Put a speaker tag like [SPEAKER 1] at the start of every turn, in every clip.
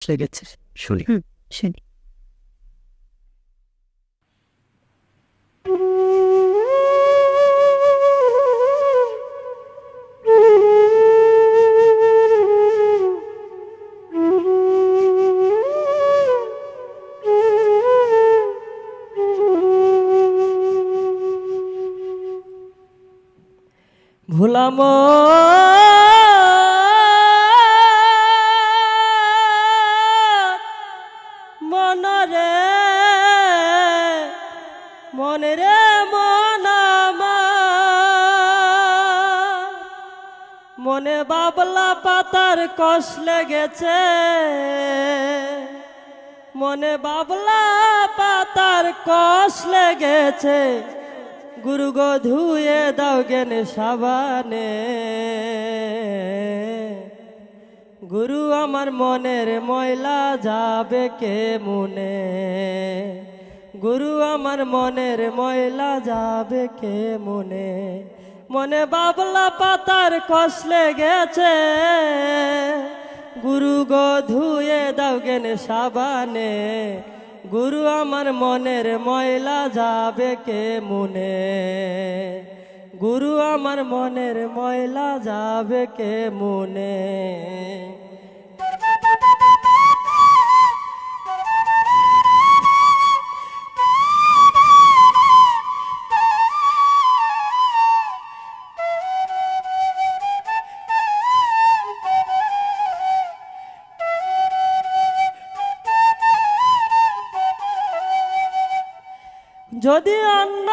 [SPEAKER 1] লেগেছে, শুনি।
[SPEAKER 2] শুনি।
[SPEAKER 3] ভুলাম মনরে মনরে মনে বাবলা পাতার কষ লেগেছে, মনে বাবলা পাতার কষ লেগেছে, গুরু গো ধুয়ে দাও জ্ঞানে সাবানে। গুরু আমার মনের ময়লা যাবে কে মুনে, গুরু আমার মনের ময়লা যাবে কে মুনে। মনে বাবলা পাতার কষ লেগেছে, গুরু গো ধুয়ে দাও জ্ঞানে সাবানে। গুরু আমার মনের ময়লা যাবে কে মুনে, গুরু আমার মনের ময়লা যাবে কে মুনে। যদি অন্য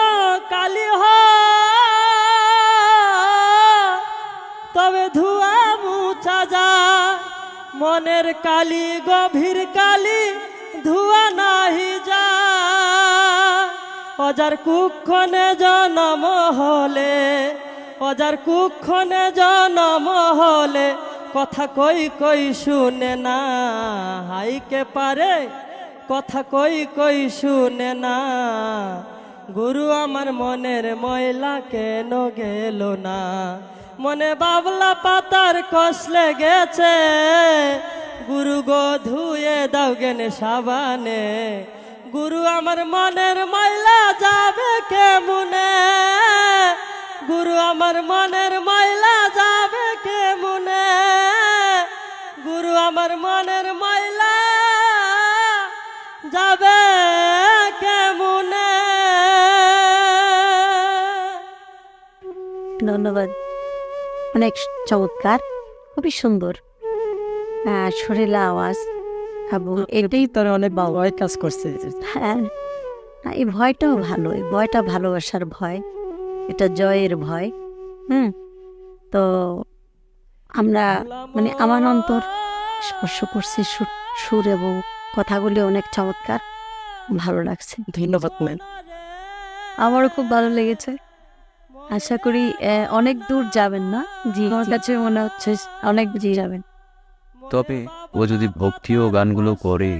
[SPEAKER 3] কালি হয় তবে ধোয়া মুছা যায়, মনের কালি গভীর কালি ধোয়া নাহি যায়। অজার কুক্ষণে জনম হলে, অজার কুক্ষণে জনম হলে, কথা কই কই শুনে না, হাইকে পারে কথা কই কই শুনে না। গুরু আমার মনের ময়লা কেন গেল না, মনে বাবলা পাতার কষ লেগেছে, গুরু গো ধুয়ে দাও জ্ঞানে সাবানে। গুরু আমার মনের ময়লা যাবে কে মুনে, গুরু আমার মনের ময়লা যাবে কে মুনে, গুরু আমার মনের ময়লা যাবে কেমনে।
[SPEAKER 2] ধন্যবাদ, অনেক চমৎকার, খুবই সুন্দর সুরেলা আওয়াজ। এবং এটাই
[SPEAKER 1] তারা অনেক ভয় কাজ করছে।
[SPEAKER 2] হ্যাঁ, এই ভয়টাও ভালো, এই ভয়টা ভালোবাসার ভয়, এটা জয়ের ভয়। তো আমরা মানে আমার অন্তর স্পর্শ করছি, সুর এবং কথাগুলি অনেক চমৎকার, ভালো লাগছে।
[SPEAKER 1] ধন্যবাদ ম্যাম।
[SPEAKER 2] আমারও খুব ভালো লেগেছে। আশা করি অনেক দূর যাবেন না? জি, আমার কাছে মনে হচ্ছে অনেক বেশি যাবেন।
[SPEAKER 4] তবে ও যদি ভক্তি ও গানগুলো করে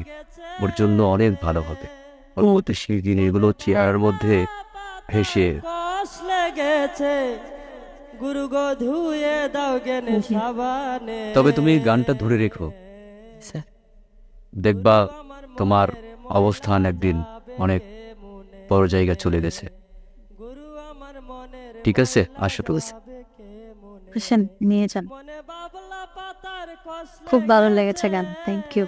[SPEAKER 4] ওর জন্য অনেক ভালো হবে। পরবর্তী সেই দিন এগুলো চেয়ারের মধ্যে ভেসে
[SPEAKER 3] লেগেছে, গুরু গো ধুয়ে দাও জ্ঞানে সাবানে।
[SPEAKER 4] তবে তুমি গানটা ধরে রেখো, দেখবা তোমার অবস্থান একদিন অনেক বড় জায়গা চলে গেছে। ঠিক আছে, আসো।
[SPEAKER 2] নিয়ে যান, খুব ভালো লেগেছে গান। Thank you.